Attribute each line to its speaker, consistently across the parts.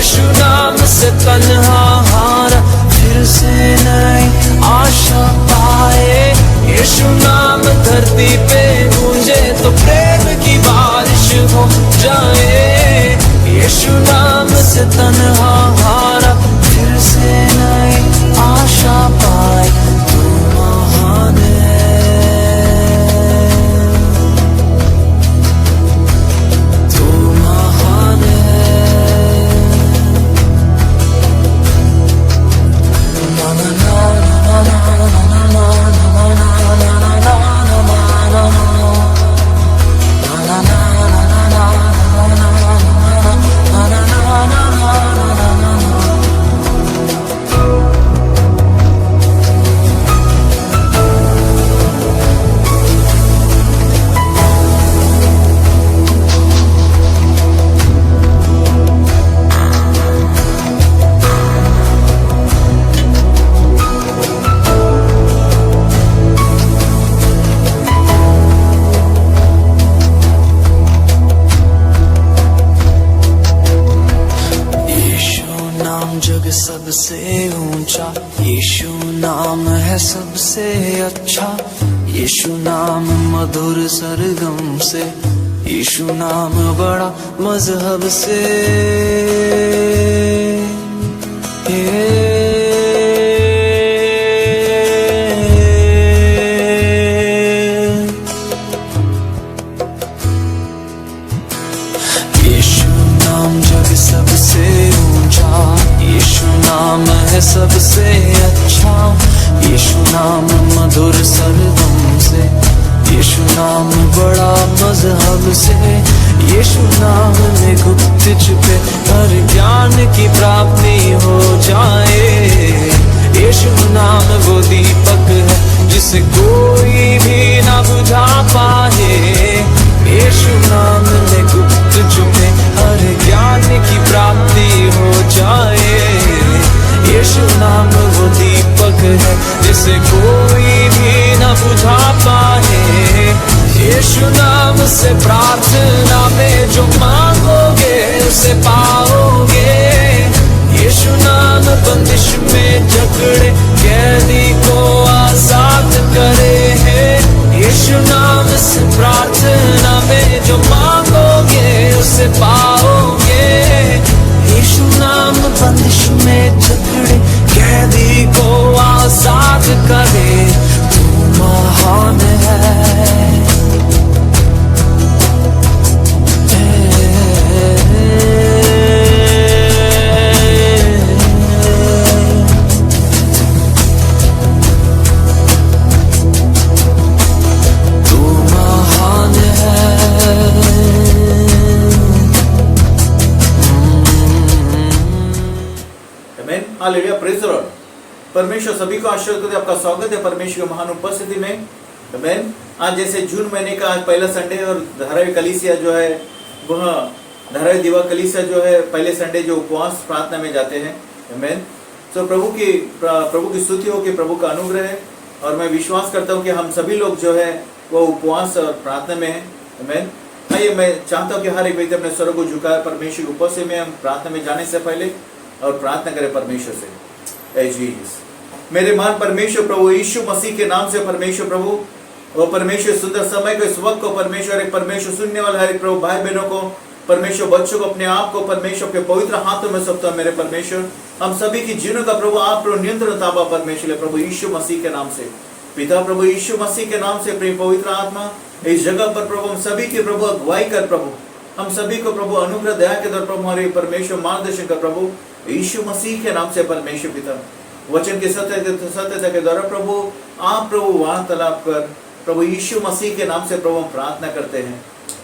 Speaker 1: यीशु नाम से तन्हा हारा फिर से नई आशा पाए। यीशु नाम धरती पे गूंजे तो प्रेम की बारिश हो जाए। यीशु नाम से तन्हा हारा फिर से नई आशा पाए। तू महान है, तू महान है। ना ना ना ना ना ना ना सबसे ऊंचा यीशु नाम है सबसे अच्छा। यीशु नाम मधुर सरगम से, यीशु नाम बड़ा मजहब से। यीशु नाम जग सबसे ऊंचा, यीशु नाम है सबसे अच्छा। यीशु नाम मधुर सरगम से, यीशु नाम बड़ा मजहब से। यीशु नाम में गुप्त छुपे हर ज्ञान की प्राप्ति हो जाए। यीशु नाम वो दीपक है जिसे कोई भी ना बुझा पाए। यीशु नाम में गुप्त छुपे हर ज्ञान की प्राप्ति हो जाए। यीशु नाम वो दीपक है जिसे कोई भी न बुझा पाए। यीशु नाम से प्रार्थना में जो मांगोगे उसे पाओगे। यीशु नाम बंदिश में जकड़े कैदी को आजाद करे है। यीशु नाम से प्रार्थना में जो मांगोगे उसे पाओगे। यीशु नाम बंदिश में जकड़े कैदी को आजाद करे। तू महान है,
Speaker 2: हालेलुया, प्रेज द लॉर्ड। परमेश्वर सभी को आशीर्वाद करते। आपका स्वागत है परमेश्वर की महान उपस्थिति में। आमीन। आज जैसे जून महीने का आज पहला संडे और धारावी कलीसिया जो है वह धारावी दिवा कलीसिया जो है पहले संडे जो उपवास प्रार्थना में जाते हैं। आमीन। तो प्रभु की स्तुति हो कि प्रभु का अनुग्रह है। और मैं विश्वास करता हूँ कि हम सभी लोग जो है वो उपवास और प्रार्थना में है। आमीन। आइए, मैं चाहता हूँ कि हर एक व्यक्ति अपने स्वर को झुकाए परमेश्वर की उपस्थिति में। हम प्रार्थना में जाने से पहले और प्रार्थना करें परमेश्वर से। ऐ जीसस, मेरे महान परमेश्वर प्रभु यीशु मसीह के नाम से परमेश्वर प्रभु, वो परमेश्वर सुंदर समय को इस वक्त को परमेश्वर एक परमेश्वर सुनने वाला हर एक प्रभु भाई बहनों को परमेश्वर बच्चों को अपने आप को परमेश्वर के पवित्र हाथों में सौंपता मेरे परमेश्वर। हम सभी की जीवन का प्रभु आप प्रभु नियंत्रण ताबा परमेश्वर प्रभु यीशु मसीह के नाम से। पिता प्रभु यीशु मसीह के नाम से प्रेम पवित्र आत्मा इस जगह पर प्रभु हम सभी की प्रभु अगुवाई कर प्रभु, हम सभी को प्रभु अनुग्रह दया के द्वारा प्रभु हमारे परमेश्वर मार्गदर्शन कर प्रभु यीशु मसीह के नाम से परमेश्वर पिता। वचन के सत्यता के द्वारा प्रभु आप प्रभु वार्तालाप कर प्रभु यीशु मसीह के नाम से प्रभु हम प्रार्थना करते हैं।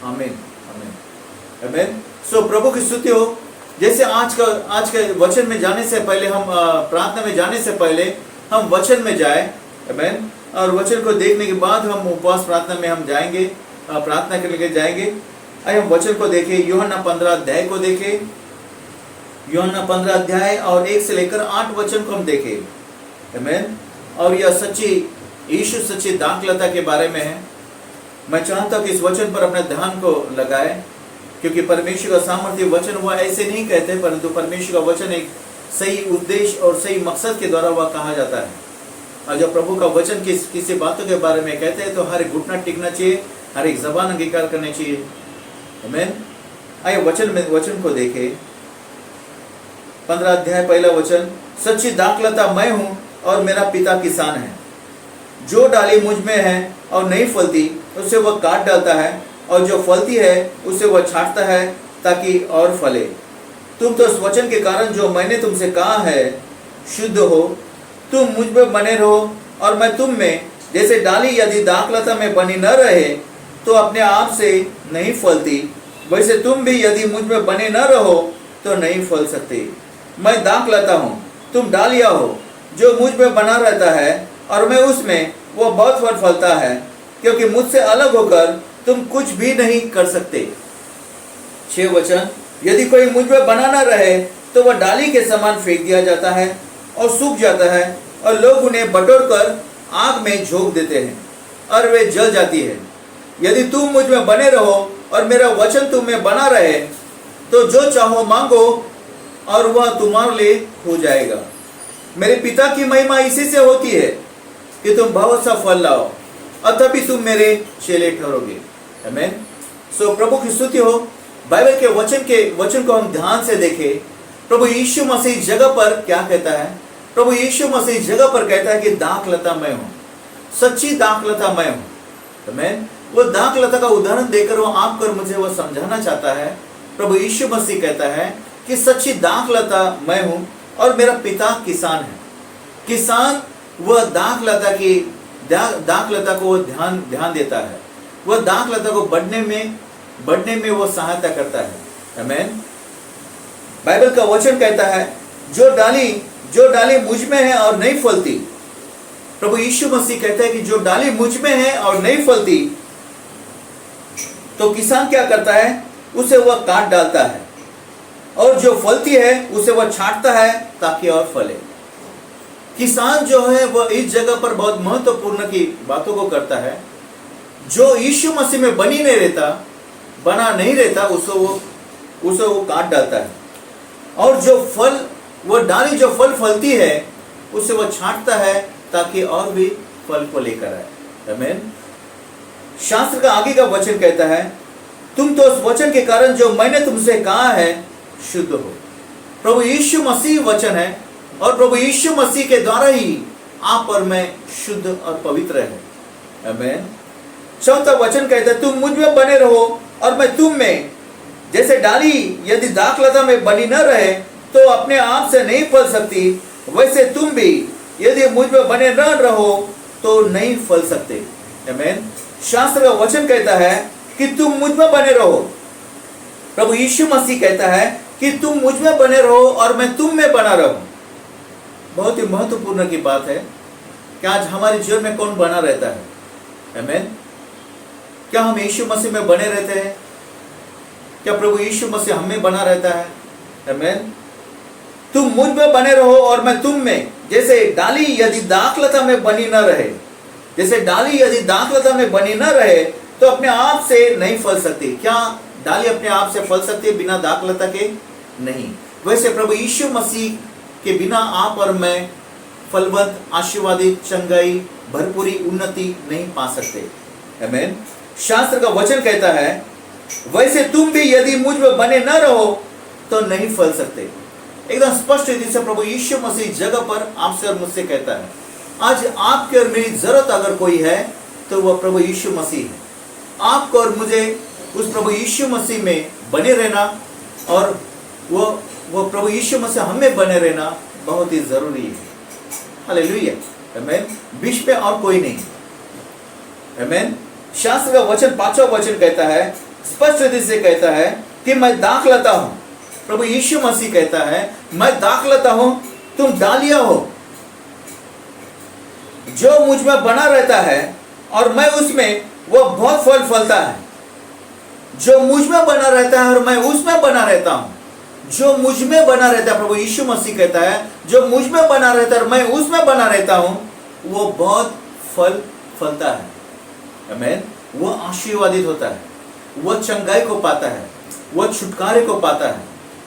Speaker 2: आमीन, आमीन, आमीन। सो प्रभु की स्तुति हो। जैसे आज के वचन में जाने से पहले हम प्रार्थना में जाने से पहले हम वचन में जाए। आमीन। और वचन को देखने के बाद हम उपवास प्रार्थना में हम जाएंगे, प्रार्थना के लिए जाएंगे। आइए हम वचन को देखें। यूहन्ना 15 अध्याय को देखें। यूहन्ना 15 अध्याय और 1 से लेकर 8 वचन को हम देखें। आमीन। और यह सच्ची यीशु सच्ची दाखलता के बारे में है। मैं चाहता हूं कि इस वचन पर अपने ध्यान को लगाए। क्योंकि परमेश्वर का सामर्थ्य वचन वह ऐसे नहीं कहते, परंतु परमेश्वर का वचन एक सही उद्देश्य और सही मकसद के द्वारा वह कहा जाता है। और जब प्रभु का वचन किसी बातों के बारे में कहते हैं तो हर एक घुटना टिकना चाहिए, हर एक जबान अंगीकार करनी चाहिए। आमीन। आइए वचन को देखें। 15 अध्याय पहला वचन, सच्ची दाखलता मैं हूं और मेरा पिता किसान है। जो डाली मुझ में है और नहीं फलती उसे वह काट डालता है, और जो फलती है उसे वह छांटता है ताकि और फले। तुम तो उस वचन के कारण जो मैंने तुमसे कहा है शुद्ध हो। तुम मुझ में बने रहो और मैं तुम में। जैसे डाली यदि दाखलता में बनी न रहे तो अपने आप से नहीं फलती, वैसे तुम भी यदि मुझ में बने न रहो तो नहीं फल सकते। मैं दाखलता हूँ, तुम डालियाँ हो। जो मुझ में बना रहता है और मैं उसमें, वह बहुत फल फलता है, क्योंकि मुझसे अलग होकर तुम कुछ भी नहीं कर सकते। 6 वचन, यदि कोई मुझ में बना न रहे तो वह डाली के समान फेंक दिया जाता है और सूख जाता है, और लोग उन्हें बटोर कर आग में झोंक देते हैं और वे जल जाती है। यदि तुम मुझ में बने रहो और मेरा वचन तुम में बना रहे तो जो चाहो मांगो और वह तुम्हारे लिए हो जाएगा। मेरे पिता की महिमा इसी से होती है कि तुम बहुत सा फल लाओ, और तभी तुम मेरे चेले ठहरोगे। आमीन। सो प्रभु की स्तुति हो। बाइबल के वचन को हम ध्यान से देखें। प्रभु यीशु मसीह जगह पर क्या कहता है? प्रभु यीशु मसीह जगह पर कहता है कि दाखलता मैं हूं, सच्ची दाखलता मैं हूं। आमीन। वो दाखलता का उदाहरण देकर वो आपको और मुझे वो समझाना चाहता है। प्रभु यीशु मसीह कहता है कि सच्ची दाखलता मैं हूं और मेरा पिता किसान है। किसान वह दाखलता को ध्यान देता है, वह दाखलता को बढ़ने में वो सहायता करता है। आमीन। बाइबल का वचन कहता है जो डाली मुझ में है और नहीं फलती। प्रभु यीशु मसीह कहता है कि जो डाली मुझ में है और नहीं फलती, तो किसान क्या करता है? उसे वह काट डालता है, और जो फलती है उसे वह छांटता है ताकि और फले। किसान जो है वह इस जगह पर बहुत महत्वपूर्ण की बातों को करता है। जो यीशु मसीह में बना नहीं रहता उसे वो काट डालता है, और वो डाली जो फल फलती है उसे वो छांटता है ताकि और भी फल को लेकर आए। आमीन। शास्त्र का आगे का वचन कहता है, तुम तो उस वचन के कारण जो मैंने तुमसे कहा है शुद्ध हो। प्रभु यीशु मसीह वचन है, और प्रभु यीशु मसीह के द्वारा ही आप और मैं शुद्ध और पवित्र है। आमीन। 4था वचन कहता है, तुम मुझ में बने रहो और मैं तुम में। जैसे डाली यदि दाखलता में बनी न रहे तो अपने आप से नहीं फल सकती, वैसे तुम भी यदि मुझ में बने न रहो तो नहीं फल सकते। आमीन। शास्त्र का वचन कहता है कि तुम मुझ में बने रहो। प्रभु यीशु मसीह कहता है कि तुम मुझ में बने रहो और मैं तुम में बना रहूं। बहुत ही महत्वपूर्ण की बात है कि आज हमारे जीवन में कौन बना रहता है? आमीन। क्या हम यीशु मसीह में बने रहते हैं? क्या प्रभु यीशु मसीह हम में बना रहता है? आमीन। तुम मुझ में बने रहो और मैं तुम में। जैसे डाली यदि दाखलता में बनी न रहे तो अपने आप से नहीं फल सकती। क्या डाली अपने आप से फल सकती है बिना दाखलता के? नहीं। वैसे प्रभु यीशु मसीह के बिना आप और मैं फलवंत, आशीर्वादित, चंगाई, भरपूरी, उन्नति नहीं पा सकते। आमीन। शास्त्र का वचन कहता है, वैसे तुम भी यदि मुझ में बने न रहो तो नहीं फल सकते। एकदम स्पष्ट रीति से प्रभु यीशु मसीह जगह पर आपसे और मुझसे कहता है। आज आपके और मेरी जरूरत अगर कोई है तो वह प्रभु यीशु मसीह है। आपको और मुझे उस प्रभु यीशु मसीह में बने रहना और वो प्रभु यीशु मसीह हम में बने रहना बहुत ही जरूरी है। हालेलुया। आमीन। बीच में और कोई नहीं। आमीन। शास्त्र का वचन 5वां वचन कहता है, स्पष्ट रीति से कहता है कि मैं दाखलता हूं। प्रभु यीशु मसीह कहता है, मैं दाखलता हूं, तुम डालियां हो। जो मुझ में बना रहता है और मैं उसमें, वह बहुत फल फलता है। जो मुझ में बना रहता है और मैं उसमें बना रहता हूं। जो मुझ में बना रहता है, प्रभु यीशु मसीह कहता है, जो मुझ में बना रहता है और मैं उसमें बना रहता हूं, वो बहुत फल फलता है। आमीन। वो आशीर्वादित होता है, वो चंगाई को पाता है, वह छुटकारे को पाता है,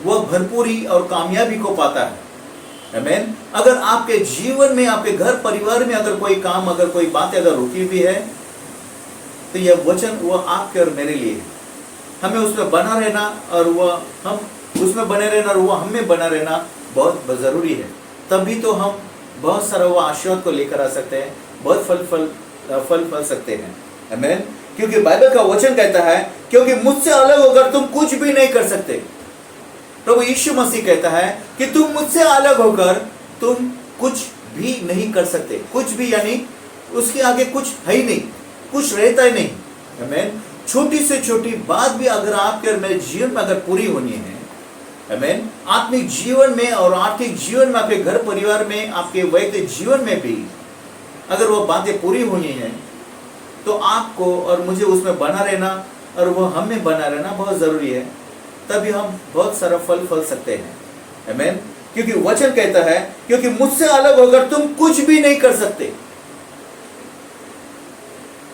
Speaker 2: वह भरपूरी और कामयाबी को पाता है। आमीन। अगर आपके जीवन में, आपके घर परिवार में अगर कोई काम, अगर कोई बातें अगर रुकी हुई है, तो यह वचन वह आपके और मेरे लिए है। हमें उसमें बना रहना और वह हम उसमें बने रहना और वह हमें बना रहना बहुत जरूरी है। तभी तो हम बहुत सारा वह आशीर्वाद को लेकर आ सकते हैं, बहुत फल सकते हैं। आमीन। क्योंकि बाइबल का वचन कहता है, क्योंकि मुझसे अलग होकर तुम कुछ भी नहीं कर सकते। प्रभु यीशु मसीह कहता है कि तुम मुझसे अलग होकर तुम कुछ भी नहीं कर सकते। कुछ भी यानी उसके आगे कुछ है ही नहीं, कुछ रहता ही नहीं। आमीन। छोटी से छोटी बात भी अगर आपके और मेरे जीवन में अगर पूरी होनी है, आमीन, आत्मिक जीवन में और आर्थिक जीवन में, आपके घर परिवार में, आपके वैयक्तिक जीवन में भी अगर वो बातें पूरी होनी है, तो आपको और मुझे उसमें बना रहना और वो हमें बना रहना बहुत जरूरी है। तभी हम बहुत सारा फल सकते हैं। आमीन। क्योंकि वचन कहता है, क्योंकि मुझसे अलग होकर तुम कुछ भी नहीं कर सकते।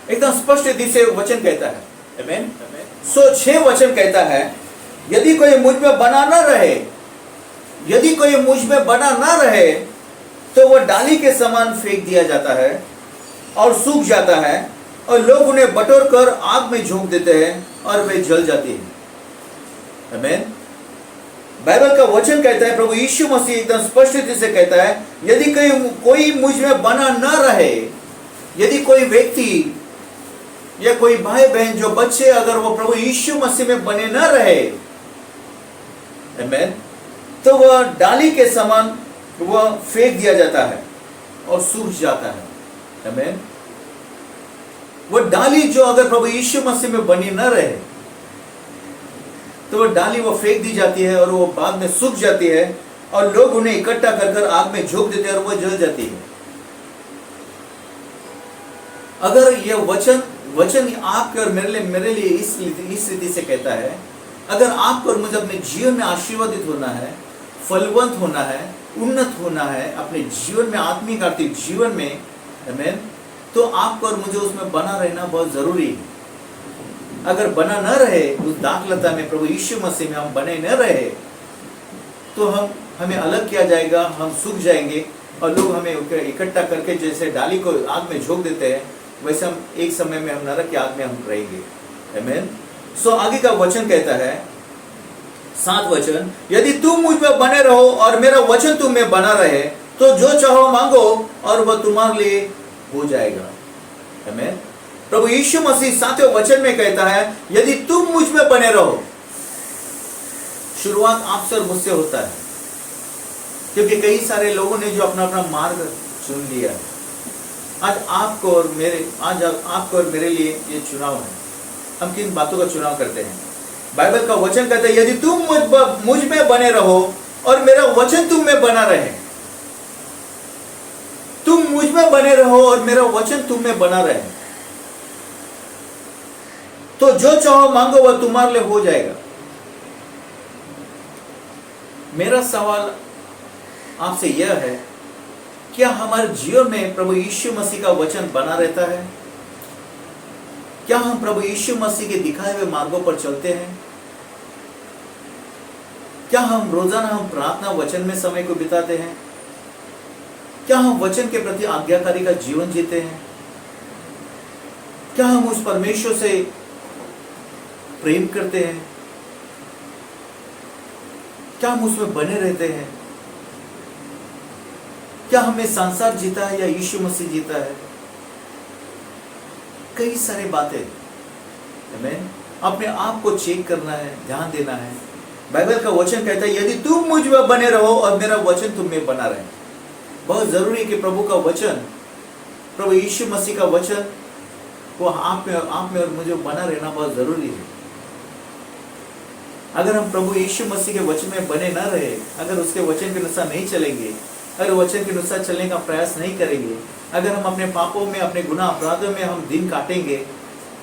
Speaker 2: एकदम स्पष्ट रीति से वचन कहता है। आमीन। सो 6 वचन कहता है, यदि कोई मुझ में बना न रहे, यदि कोई मुझ में बना न रहे, तो वह डाली के समान फेंक दिया जाता है और सूख जाता है, और लोग उन्हें बटोर कर आग में झोंक देते हैं और वे जल जाती है। आमीन। बाइबल का वचन कहता है, प्रभु यीशु मसीह एकदम स्पष्ट रीति से कहता है, यदि कोई मुझ में बना न रहे, यदि कोई व्यक्ति या कोई भाई बहन, जो बच्चे, अगर वो प्रभु यीशु मसीह में बने न रहे, आमीन, तो वह डाली के समान वह फेंक दिया जाता है और सूख जाता है। आमीन। वह डाली जो अगर प्रभु यीशु मसीह में बनी न रहे, तो वह डाली वो फेंक दी जाती है और वो बाद में सूख जाती है, और लोग उन्हें इकट्ठा कर आग में झोंक देते हैं और वह जल जाती है। अगर यह वचन आपके और मेरे लिए इस रीति से कहता है, अगर आपको और मुझे अपने जीवन में आशीर्वादित होना है, फलवंत होना है, उन्नत होना है अपने जीवन में, आत्मिक आर्थिक जीवन में, आमीन, तो आपको और मुझे उसमें बना रहना बहुत जरूरी है। अगर बना न रहे उस दाखलता में, प्रभु यीशु मसीह में हम बने न रहे, तो हमें अलग किया जाएगा, हम सूख जाएंगे, और लोग हमें इकट्ठा करके जैसे डाली को आग में झोंक देते हैं, वैसे हम एक समय में हम नरक की आग में हम रहेंगे। आमीन। सो आगे का वचन कहता है, 7 वचन, यदि तुम मुझ में बने रहो और मेरा वचन तुम में बना रहे, तो जो चाहो मांगो और वह तुम्हारे लिए हो जाएगा। आमीन। प्रभु यीशु मसीह 7वें वचन में कहता है, यदि तुम मुझ में बने रहो। शुरुआत आपसे और मुझसे होता है, क्योंकि कई सारे लोगों ने जो अपना अपना मार्ग चुन लिया है। आज आपको और मेरे लिए ये चुनाव है, हम किन बातों का चुनाव करते हैं। बाइबल का वचन कहता है, यदि तुम मुझ में बने रहो और मेरा वचन तुम में बना रहे, तुम मुझ में बने रहो और मेरा वचन तुम में बना रहे, तो जो चाहो मांगो वह तुम्हारे लिए हो जाएगा। मेरा सवाल आपसे यह है, क्या हमारे जीवन में प्रभु यीशु मसीह का वचन बना रहता है? क्या हम प्रभु यीशु मसीह के दिखाए हुए मार्गों पर चलते हैं? क्या हम रोजाना प्रार्थना वचन में समय को बिताते हैं? क्या हम वचन के प्रति आज्ञाकारी का जीवन जीते हैं? क्या हम उस परमेश्वर से प्रेम करते हैं? क्या हम उसमें बने रहते हैं? क्या हमें संसार जीता है या यीशु मसीह जीता है? कई सारी बातें हमें अपने आप को चेक करना है, ध्यान देना है। बाइबल का वचन कहता है, यदि तुम मुझ में बने रहो और मेरा वचन तुम में बना रहे। बहुत जरूरी है कि प्रभु का वचन, प्रभु यीशु मसीह का वचन, वो आप में और मुझे बना रहना बहुत जरूरी है। अगर हम प्रभु यीशु मसीह के वचन में बने न रहे, अगर उसके वचन के अनुसार नहीं चलेंगे, अगर वचन के अनुसार चलने का प्रयास नहीं करेंगे, अगर हम अपने पापों में, अपने गुनाह अपराधों में हम दिन काटेंगे,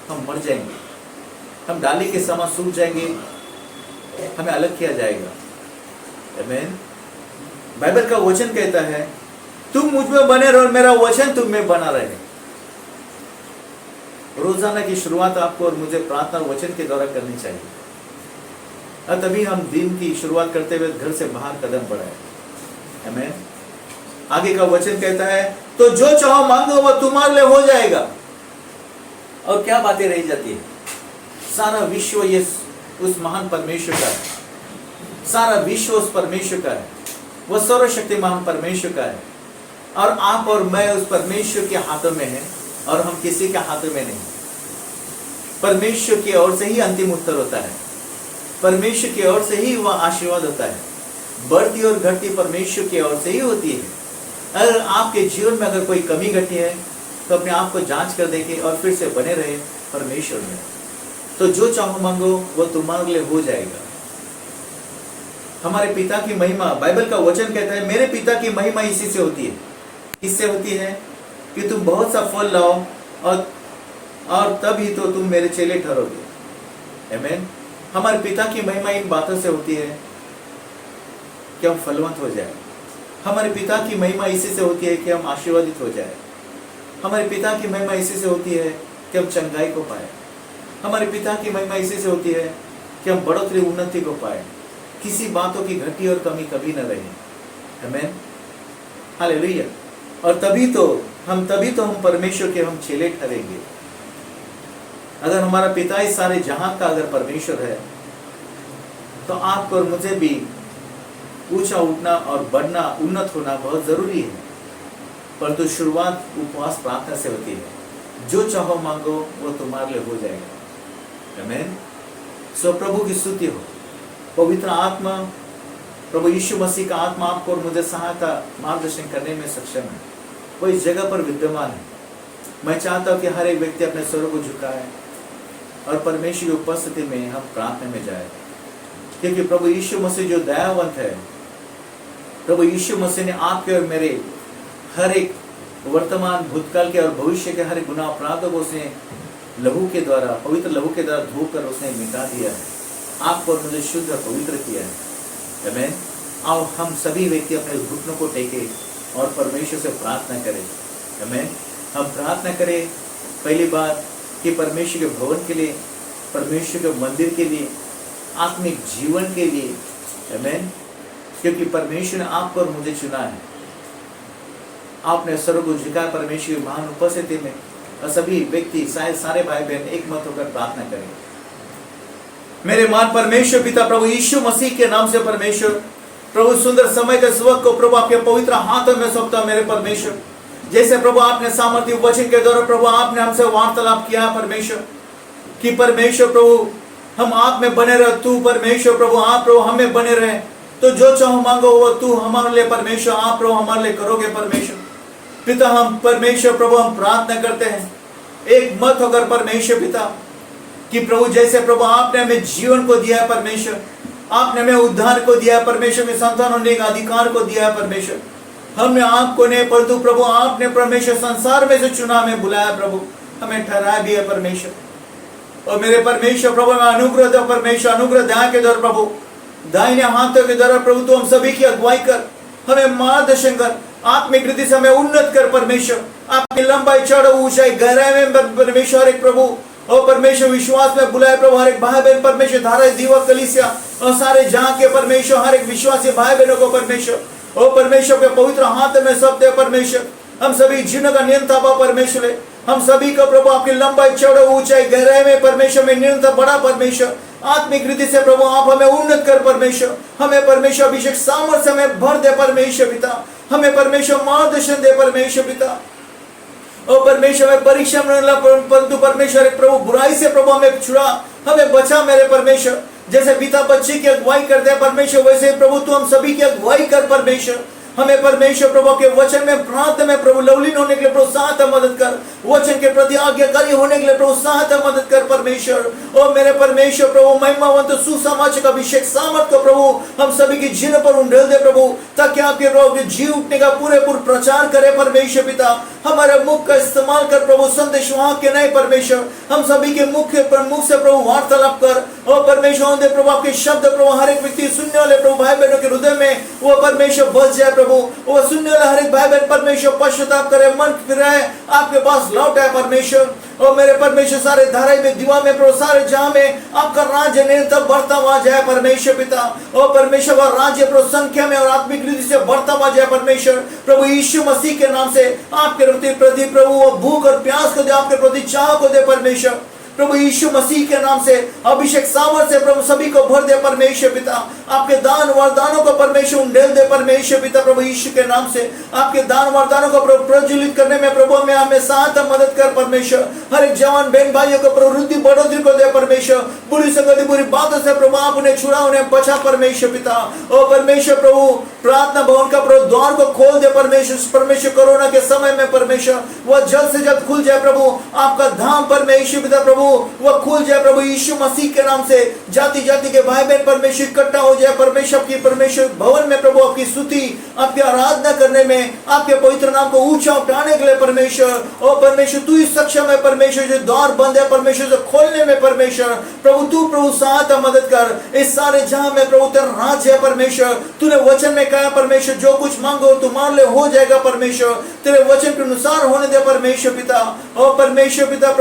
Speaker 2: हम मर जाएंगे, हम डाली के समान सूख जाएंगे, हमें अलग किया जाएगा। आमीन। बाइबल का वचन कहता है, तुम मुझ में बने रहो और मेरा वचन तुम में बना रहे। रोजाना की शुरुआत आपको और मुझे प्रार्थना और वचन के द्वारा करनी चाहिए। और तभी हम दिन की शुरुआत करते हुए घर से बाहर कदम बढ़ाए। आमीन। आगे का वचन कहता है, तो जो चाहो मांगो वो तुम्हारे लिए हो जाएगा। और क्या बातें रह जाती है? सारा विश्व ये उस महान परमेश्वर का है, सारा विश्व उस परमेश्वर का है, वो सर्वशक्तिमान परमेश्वर का है, और आप और मैं उस परमेश्वर के हाथों में हैं और हम किसी के हाथों में नहीं। परमेश्वर की ओर से ही अंतिम उत्तर होता है, परमेश्वर की ओर से ही वह आशीर्वाद होता है। बढ़ती और घटती परमेश्वर की ओर से ही होती है। अगर आपके जीवन में अगर कोई कमी घटी है तो अपने आप को जांच कर देंगे और फिर से बने रहे परमेश्वर में। तो जो चाहो मांगो वो तुम्हारे लिए हो जाएगा। हमारे पिता की महिमा, बाइबल का वचन कहता है, मेरे पिता की महिमा इसी से होती है। किससे होती है? कि तुम बहुत सा फल लाओ और तभी तो तुम मेरे चेले ठहरोगे। आमीन। हमारे पिता की महिमा इन बातों से होती है कि हम फलवंत हो जाए। हमारे पिता की महिमा इसी से होती है कि हम आशीर्वादित हो जाए। हमारे पिता की महिमा इसी से होती है कि हम चंगाई को पाए। हमारे पिता की महिमा इसी से होती है कि हम बढ़ोतरी उन्नति को पाए, किसी बातों की घटी और कमी कभी न रहे। आमीन। हालेलुया। और तभी तो हम परमेश्वर के हम चेले ठहरेंगे। अगर हमारा पिता इस सारे जहां का अगर परमेश्वर है तो आपको और मुझे भी ऊंचा उठना और बढ़ना, उन्नत होना बहुत जरूरी है। परंतु शुरुआत उपवास प्रार्थना से होती है। जो चाहो मांगो वो तुम्हारे लिए हो जाएगा। आमीन। सो प्रभु की स्तुति हो। पवित्र आत्मा, प्रभु यीशु मसीह का आत्मा आपको और मुझे सहायता, मार्गदर्शन करने में सक्षम है। वो इस जगह पर विद्यमान है। मैं चाहता हूँ कि हर एक व्यक्ति अपने स्वर को झुकाए और परमेश्वर की उपस्थिति में हम प्रार्थना में जाए, क्योंकि प्रभु यीशु मसीह जो दयावंत है, प्रभु यीशु मसीह ने आपके और मेरे हर एक वर्तमान, भूतकाल के और भविष्य के हर एक गुनाह अपराधों को उसने लहू के द्वारा, पवित्र लहू के द्वारा धोकर उसने मिटा दिया है। आपको और मुझे शुद्ध और पवित्र किया है। आमीन। आओ हम सभी व्यक्ति अपने घुटनों को टेके और परमेश्वर से प्रार्थना करें। आमीन। हम प्रार्थना करें पहली बात कि परमेश्वर के भवन के लिए, परमेश्वर के मंदिर के लिए, आत्मिक जीवन के लिए। आमीन। क्योंकि परमेश्वर ने आपको और मुझे चुना है। आपने सर्व को झुकाया परमेश्वर की महान उपस्थिति में, और सभी व्यक्ति, शायद सारे भाई बहन एक मत होकर प्रार्थना करें। मेरे महान परमेश्वर पिता प्रभु यीशु मसीह के नाम से परमेश्वर, प्रभु सुंदर समय के इस वक्त को प्रभु आपके पवित्र हाथों में सौंपता हूं। मेरे परमेश्वर, जैसे प्रभु आपने सामर्थ्य वचन के द्वारा प्रभु आपने हमसे वार्तालाप किया परमेश्वर, कि परमेश्वर प्रभु हम आप में बने रहे। तू परमेश्वर प्रभु आप प्रभु हमें बने रहे। तो जो चाहो मांगो वो तू हमारे लिए परमेश्वर आप प्रभु हमारे लिए करोगे परमेश्वर। पिता हम परमेश्वर प्रभु हम प्रार्थना करते हैं, एक मत होकर परमेश्वर पिता, कि प्रभु जैसे प्रभु आपने हमें जीवन को दिया है परमेश्वर, आपने हमें उद्धार को दिया है परमेश्वर, में संतान होने का अधिकार को दिया है परमेश्वर। हमने आपको नहीं, परंतु प्रभु आपने परमेश्वर संसार में से चुना, हमें बुलाया प्रभु, हमें ठहराया भी है परमेश्वर। और मेरे परमेश्वर प्रभु में अनुग्रह दो परमेश्वर, अनुग्रह दया के द्वारा प्रभु, दाहिने हाथों के द्वारा प्रभु तो हम सभी की अगुवाई कर, हमें मार्गदर्शन कर, आत्मिक रीति से हमें उन्नत कर परमेश्वर। आपकी लंबाई, चौड़ाई, ऊंचाई, गहराई में परमेश्वर एक प्रभु और परमेश्वर विश्वास में बुलाए प्रभु हर एक भाई बहन परमेश्वर, धारा दीवा कलीसिया और सारे जहां के परमेश्वर हर एक विश्वासी भाई बहनों को परमेश्वर और परमेश्वर के पवित्र हाथ में सौंपते परमेश्वर। हम सभी जीवन का नियंत्रण परमेश्वर है। हम सभी को प्रभु आपकी लंबाई, चौड़ाई, ऊंचाई, गहराई में परमेश्वर में निरंतर बड़ा परमेश्वर, आत्मिक रीति से प्रभु आप हमें उन्नत कर परमेश्वर। हमें परमेश्वर अभिषेक सामर्थ्य में भर दे परमेश्वर पिता। हमें परमेश्वर मार्गदर्शन दे परमेश्वर पिता। और परमेश्वर में परीक्षा में, परंतु परमेश्वर प्रभु बुराई से प्रभु हमें छुड़ा, हमें बचा मेरे परमेश्वर। जैसे पिता बच्चे की अगुवाई करते हैं परमेश्वर, वैसे प्रभु तू हम सभी की अगुवाई कर परमेश्वर। हमें परमेश्वर प्रभु के वचन में प्रार्थना में प्रभु लवलीन होने के लिए प्रोत्साहन मदद कर, वचन के प्रति आज्ञाकारी होने के लिए प्रोत्साहन मदद कर परमेश्वर। और मेरे परमेश्वर प्रभु महिमावंत सुसमाचार अभिषेक सामर्थ्य को प्रभु हम सभी की जीवन पर उंडेल दे प्रभु, ताकि आपके रोग जी उठने का पूरे प्रचार करे परमेश्वर पिता। हमारे मुख का इस्तेमाल कर प्रभु, संदेश वहां के नहीं परमेश्वर, हम सभी के मुख से प्रभु वार्तालाप कर। और परमेश्वर दे प्रभु आपके शब्द प्रभु हर एक व्यक्ति सुनने वाले प्रभु भाई बहनों के हृदय में वो परमेश्वर बस जाए प्रभु। वो सुनने वाला हर एक भाई बहन परमेश्वर पश्चाताप करे, मन फिराए, आपके पास लौट आए परमेश्वर। और मेरे परमेश्वर सारे धाराई में दीवा में प्रभु सारे जहां में आपका राज्य निरंतर बढ़ता हुआ जाए परमेश्वर पिता। और परमेश्वर का राज्य प्रभु संख्या में और आत्मिक रीति से बढ़ता हुआ जाए परमेश्वर। प्रभु यीशु मसीह के नाम से आपके प्रति प्रभु वो भूख और प्यास को दे, आपके प्रति चाह को दे परमेश्वर। प्रभु यीशु मसीह के नाम से अभिषेक सामर्थ से प्रभु सभी को भर दे परमेश्वर पिता। आपके दान वरदानों को परमेश्वर उंडेल दे परमेश्वर पिता। प्रभु यीशु के नाम से आपके दान वरदानों को प्रभु प्रज्वलित करने में प्रभु हमें साथ मदद कर परमेश्वर। हर एक जवान बहन भाइयों को प्रभु वृद्धि बढ़ोतरी को दे परमेश्वर। बुरी संगति बुरी बातों से प्रभु आप उन्हें छुड़ा, उन्हें बचा परमेश्वर पिता। ओ परमेश्वर प्रभु प्रार्थना भवन का प्रभु द्वार को खोल दे परमेश्वर। कोरोना के समय में परमेश्वर वह जल्द से जल्द खुल जाए प्रभु। आपका धाम परमेश्वर पिता प्रभु वह खुल जाए प्रभु यीशु मसीह के नाम से। जाति जाति के भाई बहन परमेश्वर इकट्ठा हो जाए परमेश्वर की परमेश्वर भवन में प्रभु आपकी स्तुति आपकी आराधना करने में, आपके पवित्र नाम को ऊंचा उठाने के लिए परमेश्वर। और परमेश्वर तू ही सक्षम है परमेश्वर। जो द्वार बंद है परमेश्वर से खोलने में परमेश्वर प्रभु तू प्रभु सहायता मदद कर। इस सारे जहां में प्रभु तेरा राज्य है परमेश्वर। तूने वचन में कहा परमेश्वर जो कुछ मांगो तू मान ले हो जाएगा परमेश्वर। तेरे वचन के अनुसार होने दे परमेश्वर पिता। और परमेश्वर पिता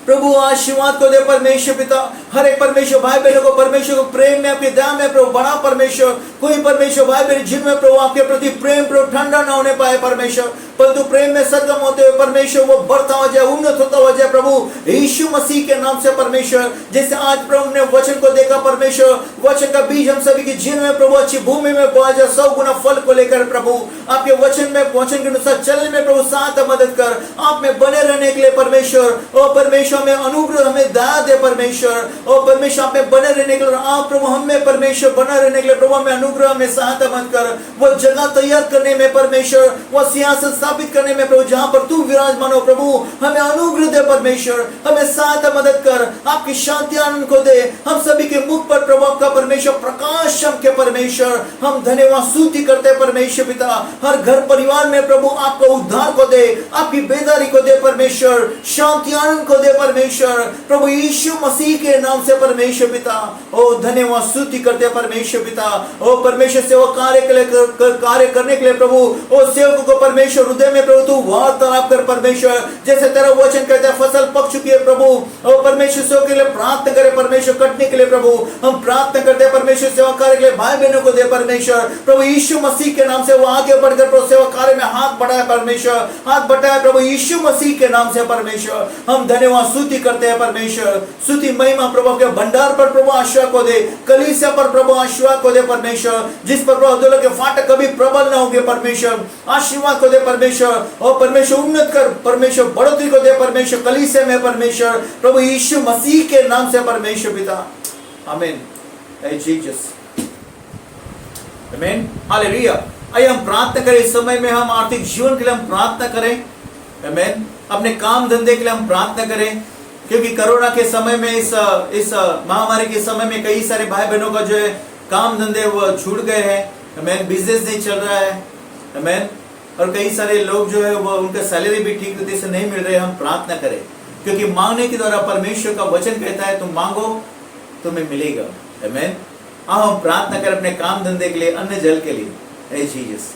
Speaker 2: प्रभु आशीर्वाद को दे परमेश्वर पिता। हर एक परमेश्वर भाई बहनों को परमेश्वर को प्रेम में आपके दया में प्रभु बड़ा परमेश्वर। कोई परमेश्वर भाई बहन जिनमें प्रभु आपके प्रति प्रेम प्रभु ठंडा ना होने पाए परमेश्वर, परंतु प्रेम में सरगम होते हुए परमेश्वर वो बढ़ता हो जाए, उन्नत होता हो जाए प्रभु यीशु मसीह के नाम से परमेश्वर। जैसे आज प्रभु ने वचन को देखा परमेश्वर, वचन का बीज हम सभी के जीवन में प्रभु अच्छी भूमि में बोया जाए 100 गुना फल को लेकर प्रभु। आपके वचन में वचन के अनुसार चलने में प्रभु साथ मदद कर। आप में बने रहने के लिए परमेश्वर। और परमेश्वर हमें अनुग्रह हमें दया दे परमेश्वर। और परमेश्वर आप में बने रहने के लिए आप प्रभु हमें परमेश्वर बना रहने के लिए प्रभु हमें अनुग्रह हमें सहायता मत कर। वो जगह तैयार करने में परमेश्वर, वो सिंहासन स्थापित करने में प्रभु जहां पर तू विराजमान हो प्रभु हमें अनुग्रह दे परमेश्वर। हमें सहायता मदद कर। आपकी शांति आनंद को दे। हम सभी के मुख पर प्रभु आपका परमेश्वर प्रकाश चमके परमेश्वर। हम धन्यवाद स्तुति करते परमेश्वर पिता। हर घर परिवार में प्रभु आपका उद्धार को दे, आपकी बेदारी को दे परमेश्वर, शांति आनंद को दे परमेश्वर प्रभु यीशु मसीह के नाम से परमेश्वर पिता। ओ धन्यवाद स्तुति करते परमेश्वर पिता। ओ परमेश्वर सेवा कार्य करने के लिए प्रभु ओ सेवकों को परमेश्वर हृदय में प्रभु तू वार्तालाप कर परमेश्वर। जैसे तेरा वचन कहता है फसल पक चुकी है प्रभु। ओ परमेश्वर सेवा के लिए प्रार्थना करे परमेश्वर कटने के लिए प्रभु हम प्रार्थना करते हैं परमेश्वर सेवा कार्य के लिए भाई बहनों को दे परमेश्वर। प्रभु यीशु मसीह के नाम से वो आगे बढ़कर प्रभु सेवा कार्य में हाथ बढ़ाए परमेश्वर, हाथ बढ़ाए प्रभु यीशु मसीह के नाम से परमेश्वर। हम धन्यवाद स्तुति करते हैं परमेश्वर। स्तुति महिमा प्रभु के भंडार पर प्रभु आशीर्वाद को दे, कलीसिया पर प्रभु आशीर्वाद को दे परमेश्वर। जिस पर प्रभु अब्दुल्ला के फाटक कभी प्रबल न होंगे परमेश्वर, आशीर्वाद को दे परमेश्वर। और परमेश्वर उन्नत कर परमेश्वर, बढ़ोतरी को दे परमेश्वर कलीसिया में परमेश्वर प्रभु यीशु मसीह के नाम से परमेश्वर पिता। आमीन। जीसस आमीन हालेलुया। आइए हम प्रार्थना करें। इस समय में हम आर्थिक जीवन के लिए हम प्रार्थना करें। आमीन। अपने काम धंधे के लिए हम प्रार्थना करें, क्योंकि कोरोना के समय में इस महामारी के समय में कई सारे भाई बहनों का जो है काम धंधे वो छूट गए हैं। आमीन। बिजनेस नहीं चल रहा है। आमीन। और कई सारे लोग जो है वो उनका सैलरी भी ठीक तरीके से नहीं मिल रहे। हम प्रार्थना करें, क्योंकि मांगने के द्वारा परमेश्वर का वचन कहता है तुम मांगो तुम्हें मिलेगा। आमीन। हम प्रार्थना करें अपने काम धंधे के लिए, अन्न जल के लिए। हे जीसस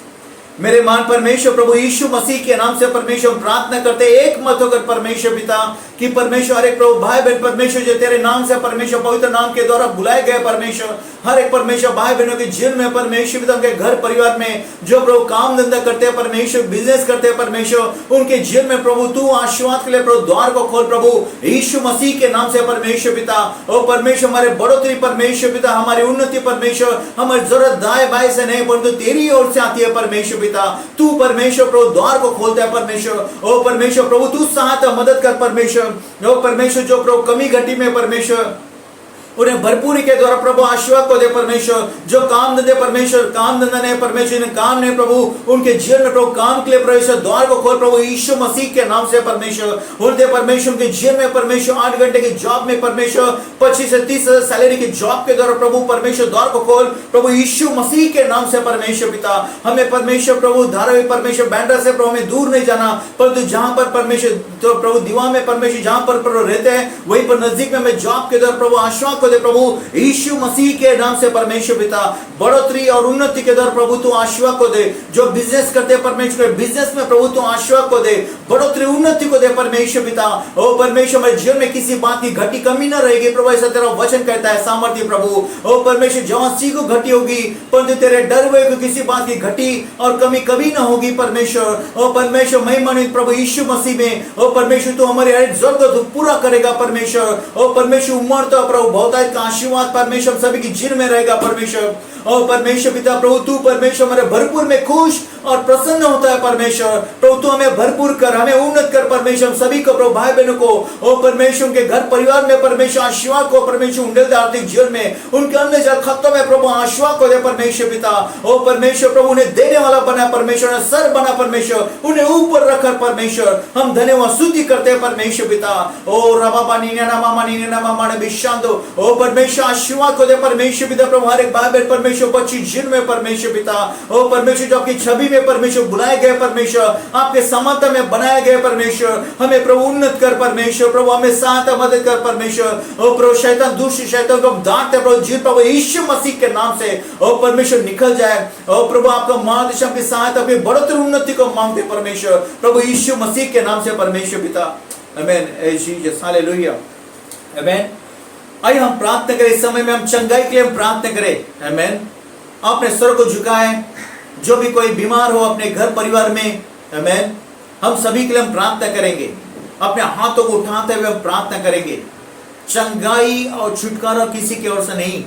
Speaker 2: मेरे मान परमेश्वर प्रभु यीशु मसीह के नाम से परमेश्वर प्रार्थना करते एक मत होकर परमेश्वर पिता कि परमेश्वर हर एक प्रभु भाई बहन परमेश्वर जो तेरे नाम से परमेश्वर पवित्र नाम के द्वारा बुलाए गए परमेश्वर, हर एक परमेश्वर भाई बहनों के जीवन में परमेश्वर पिता उनके घर परिवार में जो प्रभु काम धंधा करते हैं परमेश्वर, बिजनेस करते हैं परमेश्वर, उनके जीवन में प्रभु तू आशीर्वाद के लिए प्रभु द्वार को खोल प्रभु यीशु मसीह के नाम से परमेश्वर पिता। ओ परमेश्वर हमारे बढ़ोतरी परमेश्वर पिता, हमारी उन्नति परमेश्वर, हमारी जरूरत दाएं बाएं से नहीं परंतु तेरी ओर से आती है परमेश्वर पिता। तू परमेश्वर प्रभु द्वार को खोलता है परमेश्वर। ओ परमेश्वर प्रभु तू सहायता मदद कर परमेश्वर। ओ परमेश्वर जो प्रभु कमी घटी में परमेश्वर उन्हें भरपूरी के द्वारा प्रभु आशीर्वाद को दे परमेश्वर। जो काम धंधे परमेश्वर काम धंधा नहीं परमेश्वर इन्हें काम नहीं प्रभु उनके जीवन में प्रभु काम के लिए परमेश्वर द्वार को खोल प्रभु यीशु मसीह के नाम से परमेश्वर। उनके परमेश्वर उनके जीवन में परमेश्वर 8 घंटे की जॉब में परमेश्वर 25 से 30 सैलरी की जॉब के द्वारा प्रभु परमेश्वर द्वार को खोल प्रभु यीशु मसीह के नाम से परमेश्वर पिता। हमें परमेश्वर प्रभु धारावाहिक परमेश्वर बैंड्रा से प्रभु हमें दूर नहीं जाना परंतु जहां पर परमेश्वर तो प्रभु दीवा में परमेश्वर जहां पर प्रभु रहते हैं वहीं पर नजदीक में हमें जॉब के द्वारा प्रभु आशीर्वाद को दे प्रभु यीशु मसीह के नाम से परमेश्वर पिता। बढ़ोतरी और उन्नति के द्वारा प्रभु तू आशीर्वाद को दे। जो बिजनेस करते हैं परमेश्वर बिजनेस में प्रभु तू आशीर्वाद को दे। बढ़ोतरी उन्नति को दे परमेश्वर पिता। ओ परमेश्वर हमारे जीवन में किसी बात की घटी कमी न रहेगी प्रभु, ऐसा तेरा वचन कहता है सामर्थ्य प्रभु। ओ परमेश्वर जवासी को घटी होगी परंतु तेरे डर हुए को किसी बात की घटी और कमी कभी ना होगी परमेश्वर। ओ परमेश्वर महिमान्वित प्रभु यीशु मसीह में ओ परमेश्वर तू हमारे हर जरूरत पूरा करेगा परमेश्वर। ओ परमेश्वर उम्रता प्रभु बहुतायत का आशीर्वाद परमेश्वर सभी की जीवन में रहेगा परमेश्वर। ओ परमेश्वर पिता प्रभु तू परमेश्वर हमारे भरपूर में खुश और प्रसन्न होता है परमेश्वर। प्रभु तू हमें भरपूर कर, हमें उन्नत कर परमेश्वर, सभी को प्रभु भाई बहनों को ओ परमेश्वर उनके घर परिवार में परमेश्वर आशीर्वाद को परमेश्वर उंडेल आर्थिक जीवन में उनके अन्य जल खत्तों में प्रभु आशीर्वाद को दे परमेश्वर पिता। ओ परमेश्वर प्रभु उन्हें देने वाला बना परमेश्वर, सर बना परमेश्वर, उन्हें ऊपर रखकर परमेश्वर हम धन्यवाद स्तुति करते हैं परमेश्वर पिता। ओ रबाबानी ने नामानी ने नामाने विशांतो ओ परमेश्वर आशीर्वाद को दे परमेश्वर पिता प्रभु हर एक भाई बहन परमेश्वर बच्ची जिन में परमेश्वर पिता। ओ परमेश्वर जो आपकी छवि में परमेश्वर बुलाए गए परमेश्वर, आपके समानता में बनाए गए परमेश्वर, हमें प्रभु उन्नत कर परमेश्वर, प्रभु हमें सहायता मदद कर परमेश्वर। ओ प्रभु शैतान दूसरी शैतान को डांटते प्रभु जी प्रभु यीशु मसीह के नाम से ओ परमेश्वर निकल जाए। ओ प्रभु आपका मार्गदर्शन की सहायता अपनी बढ़ोतरी उन्नति को मांगते परमेश्वर प्रभु यीशु मसीह के नाम से परमेश्वर पिता। आमीन जीसस हालेलुया आमीन। आइए हम प्रार्थना करें, इस समय में हम चंगाई के लिए हम प्रार्थना करें। आमीन। अपने स्वर को झुकाएं, जो भी कोई बीमार हो अपने घर परिवार में, आमीन, हम सभी के लिए हम प्रार्थना करेंगे। अपने हाथों को उठाते हुए हम प्रार्थना करेंगे। चंगाई और छुटकारा किसी की ओर से नहीं,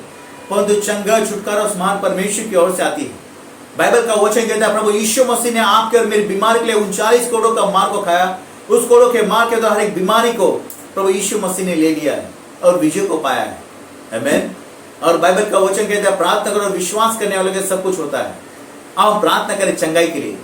Speaker 2: परंतु चंगाई छुटकारा उस महान परमेश्वर की ओर से आती है। बाइबल का वचन कहता है प्रभु यीशु मसीह ने आपके और मेरी बीमारी के लिए 39 कोड़ों का मार को खाया। उस कोड़ों के मार के द्वारा हर एक बीमारी को प्रभु यीशु मसीह ने ले लिया है और विजय को पाया है। आमीन। और बाइबल का वचन कहता है प्रार्थना करो, विश्वास करने वालों के सब कुछ होता है। आओ प्रार्थना करें चंगाई के लिए।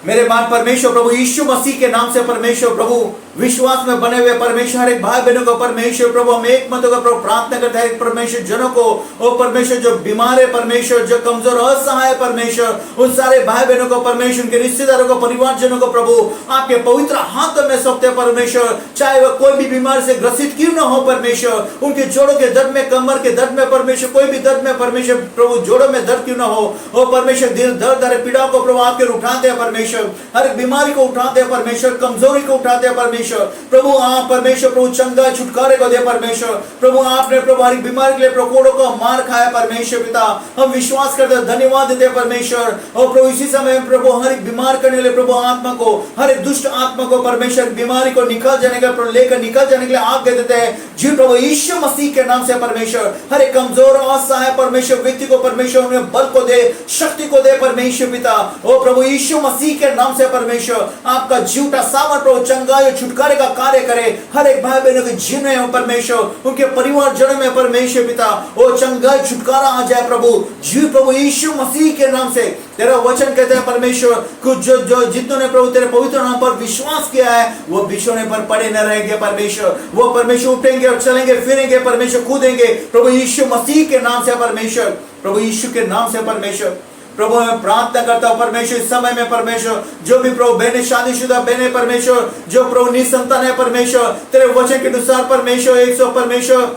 Speaker 2: मेरे मान परमेश्वर प्रभु यीशु मसीह के नाम से परमेश्वर प्रभु विश्वास में बने हुए परमेश्वर हर एक भाई बहनों को परमेश्वर प्रभु हम एक मत होकर प्रभु प्रार्थना करते हैं परमेश्वर जनों को। ओ परमेश्वर जो बीमार है परमेश्वर, जो कमजोर असहाय परमेश्वर, उन सारे भाई बहनों को परमेश्वर, उनके रिश्तेदारों को, परिवार जनों को प्रभु आपके पवित्र हाथों में सौंपते परमेश्वर। चाहे वह कोई भी बीमार से ग्रसित क्यों न हो परमेश्वर, उनके जोड़ों के दर्द में, कमर के दर्द में परमेश्वर, कोई भी दर्द में परमेश्वर प्रभु जोड़ों में दर्द क्यों न हो। ओ परमेश्वर दर्द हर पीड़ा को प्रभु आपके उठाते हैं परमेश्वर, हर बीमारी को उठाते हैं परमेश्वर, कमजोरी को उठाते हैं परमेश्वर। प्रभु आप परमेश्वर प्रभु चंगा छुटकारे को दे परमेश्वर। प्रभु आपने प्रभु हर बीमारी के लिए प्रकोड़ों को मार खाया परमेश्वर पिता। हम विश्वास करते हैं, धन्यवाद देते हैं परमेश्वर। और प्रभु इसी समय प्रभु हर एक बीमार करने वाले प्रभु आत्मा को, हर एक दुष्ट आत्मा को परमेश्वर बीमारी को निकल जाने का लेकर निकल जाने के लिए आज्ञा देते हैं जी प्रभु यीशु मसीह के नाम से परमेश्वर। हर एक कमजोर असहाय परमेश्वर व्यक्ति को परमेश्वर उन्हें बल को दे, शक्ति को दे परमेश्वर पिता। ओ प्रभु यीशु मसीह के नाम से परमेश्वर आपका जीवटा सामर्थ प्रभु चंगाई छुटकारे का कार्य करे हर एक भाई बहनों के जीवन में परमेश्वर, उनके परिवार जनों में परमेश्वर पिता। ओ चंगाई छुटकारा आ जाए प्रभु जी प्रभु यीशु मसीह के नाम से। तेरा वचन कहते हैं परमेश्वर कुछ जो जितनों ने प्रभु तेरे पवित्र नाम पर विश्वास किया है वो बिछोने पर पड़े न रहेंगे परमेश्वर। वो परमेश्वर उठेंगे और चलेंगे फिरेंगे परमेश्वर, कूदेंगे प्रभु यीशु मसीह के नाम से परमेश्वर, प्रभु यीशु के नाम से परमेश्वर। प्रभु मैं प्रार्थना करता हूँ परमेश्वर इस समय में परमेश्वर जो भी प्रभु बहने शादीशुदा बहने परमेश्वर, जो प्रभु निसंतान है परमेश्वर, तेरे वचन के अनुसार परमेश्वर 100 परमेश्वर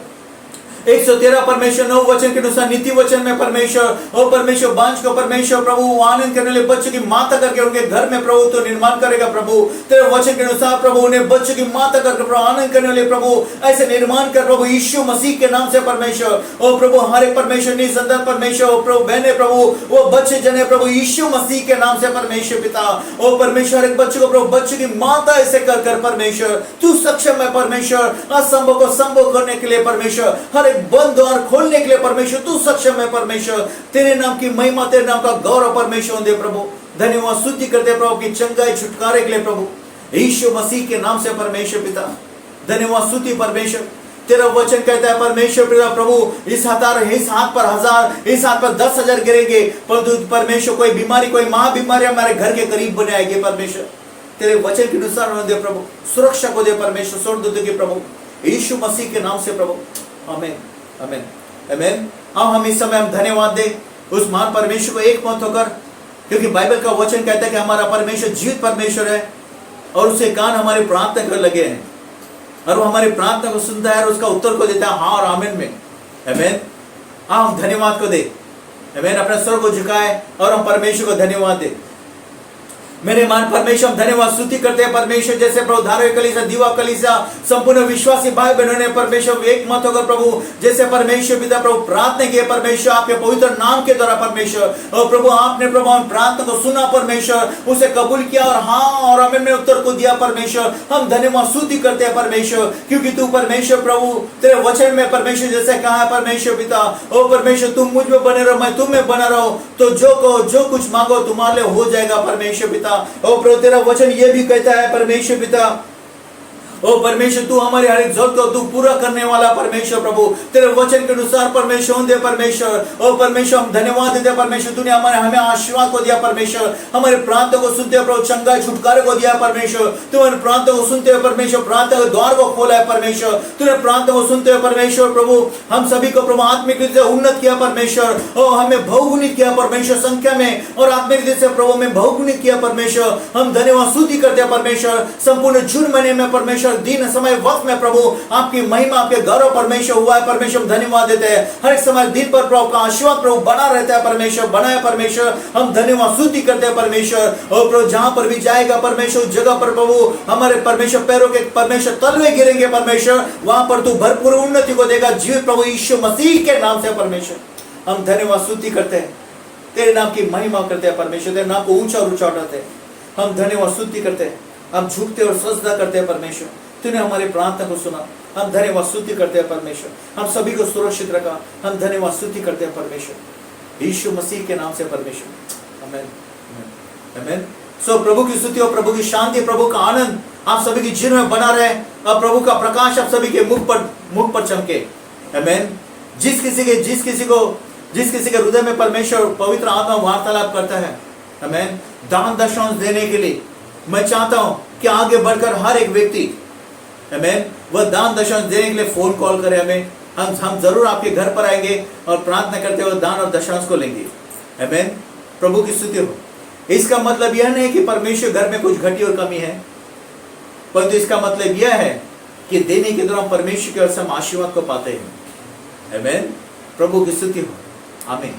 Speaker 2: 113 परमेश्वर 9 वचन के अनुसार नीति वचन में परमेश्वर और परमेश्वर बांझ को परमेश्वर प्रभु आनंद करने वाले बच्चों की माता करके उनके घर में प्रभु तो निर्माण करेगा प्रभु। तेरे वचन के अनुसार प्रभु उन्हें बच्चों की माता करके प्रभु आनंद करने वाले प्रभु ऐसे निर्माण कर प्रभु यीशु मसीह के नाम से परमेश्वर। और प्रभु हर एक परमेश्वर निसंतान परमेश्वर प्रभु बहने प्रभु वो बच्चे जने प्रभु यीशु मसीह के नाम से परमेश्वर पिता। और परमेश्वर एक बच्चे को प्रभु बच्चे की माता ऐसे कर कर परमेश्वर तू सक्षम है परमेश्वर असंभव को संभव करने के लिए परमेश्वर, हर एक बंद द्वार खोलने के लिए परमेश्वर तू सक्षम है परमेश्वर। तेरे नाम की महिमा, तेरे नाम का गौरव परमेश्वर दे प्रभु। धन्यवाद स्तुति करते प्रभु की चंगाई छुटकारे के लिए प्रभु यीशु मसीह के नाम से परमेश्वर पिता। धन्यवाद स्तुति परमेश्वर। तेरा वचन कहता है परमेश्वर पिता प्रभु इस हाथ पर 1000 इस हाथ पर 10,000 गिरेंगे परंतु परमेश्वर कोई बीमारी कोई महाबीमारी हमारे घर के करीब बने आएगी परमेश्वर। तेरे वचन के अनुसार दे प्रभु, सुरक्षा को दे परमेश्वर, स्वर्गदूतों के प्रभु यीशु मसीह के नाम से प्रभु। आमीन आमीन आमीन। आओ हम इस समय हम धन्यवाद दे उस महान परमेश्वर को एक मत होकर, क्योंकि बाइबल का वचन कहता है कि हमारा परमेश्वर जीवित परमेश्वर है और उसके कान हमारी प्रार्थना कर लगे हैं और वो हमारी प्रार्थना को सुनता है और उसका उत्तर को देता है हाँ और आमीन में। आमीन। आओ हम धन्यवाद को दे। आमीन। अपने स्वर को झुकाए और हम परमेश्वर को धन्यवाद दे। मेरे मान परमेश्वर हम धन्यवाद स्तुति करते हैं परमेश्वर, जैसे प्रभु धारावी कलीसिया, दीवा कलीसिया, संपूर्ण विश्वासी भाई बहनों ने परमेश्वर एक मत होकर प्रभु जैसे परमेश्वर पिता प्रभु प्रार्थना किए परमेश्वर आपके पवित्र नाम के द्वारा परमेश्वर, और प्रभु आपने प्रभु हम प्रार्थना को सुना परमेश्वर, उसे कबूल किया और हाँ और हमें उत्तर को दिया परमेश्वर। हम धन्यवाद स्तुति करते हैं परमेश्वर, क्योंकि तू परमेश्वर प्रभु तेरे वचन में परमेश्वर जैसे कहा है परमेश्वर पिता, ओ परमेश्वर तुम मुझ में बने रहो, मैं तुम में बना रहो, तो जो कहो जो कुछ मांगो तुम्हारे लिए हो जाएगा परमेश्वर पिता। ओ प्रभु तेरा वचन ये भी कहता है परमेश्वर पिता, ओ परमेश्वर तू हमारी हर एक जरूरत को तू पूरा करने वाला परमेश्वर प्रभु, तेरे वचन के अनुसार परमेश्वर दे परमेश्वर। ओ परमेश्वर हम धन्यवाद देते परमेश्वर, तूने हमें आशीर्वाद को दिया परमेश्वर, हमारे प्रार्थना को सुनते हुए प्रभु चंगाई छुटकारे को दिया परमेश्वर, तुम्हारे प्रार्थना को सुनते हुए परमेश्वर प्रार्थना के द्वार को खोला है परमेश्वर, तूने प्रार्थना को सुनते हुए परमेश्वर प्रभु हम सभी को प्रभु आत्मिक रीति से उन्नत किया परमेश्वर, और हमें बहुगुणित किया परमेश्वर संख्या में और आत्मिक रीति से प्रभु में बहुगुणित किया परमेश्वर। हम धन्यवाद स्तुति करते हैं परमेश्वर, संपूर्ण जून महीने में परमेश्वर दिन समय वक्त में प्रभु आपकी महिमा आपके गौरव परमेश्वर हुआ है परमेश्वर, हम धन्यवाद देते हैं। हर एक समय दिन पर प्रभु का आशीर्वाद प्रभु बना रहता है परमेश्वर, बना है परमेश्वर, हम धन्यवाद स्तुति करते हैं परमेश्वर। और प्रभु जहां पर भी जाएगा परमेश्वर उस जगह पर प्रभु हमारे परमेश्वर पैरों के परमेश्वर तलवे गिरेंगे परमेश्वर, वहां पर तू भरपूर उन्नति को देगा जीवित प्रभु यीशु मसीह के नाम से परमेश्वर। हम धन्यवाद स्तुति करते हैं, तेरे नाम की महिमा करते हैं परमेश्वर, तेरे नाम को ऊंचा और ऊंचा उठाते हैं। हम धन्यवाद स्तुति करते हैं, हम झुकते और सजदा करते हैं परमेश्वर, तूने हमारी प्रार्थना को सुना। हम धन्यवाद स्तुति करते हैं परमेश्वर, हम सभी को सुरक्षित रखा। हम धन्यवाद स्तुति करते हैं परमेश्वर यीशु मसीह के नाम से परमेश्वर, आमीन आमीन। सो प्रभु की स्तुति और प्रभु की शांति, प्रभु का आनंद आप सभी की जीवन में बना रहे, और प्रभु का प्रकाश आप सभी के मुख पर चमके, आमीन। जिस किसी के हृदय में परमेश्वर पवित्र आत्मा वार्तालाप करता है, आमीन, दान दशांश देने के लिए मैं चाहता हूं कि आगे बढ़कर हर एक व्यक्ति आमीन वह दान दशांश देने के लिए फोन कॉल करे हमें, हम जरूर आपके घर पर आएंगे और प्रार्थना करते हुए दान और दशांश को लेंगे, आमीन। प्रभु की स्तुति हो। इसका मतलब यह नहीं कि परमेश्वर घर में कुछ घटी और कमी है, परंतु इसका मतलब यह है कि देने के दौरान परमेश्वर की ओर से हम आशीर्वाद को पाते हैं, आमीन। प्रभु की स्तुति हो, आमीन।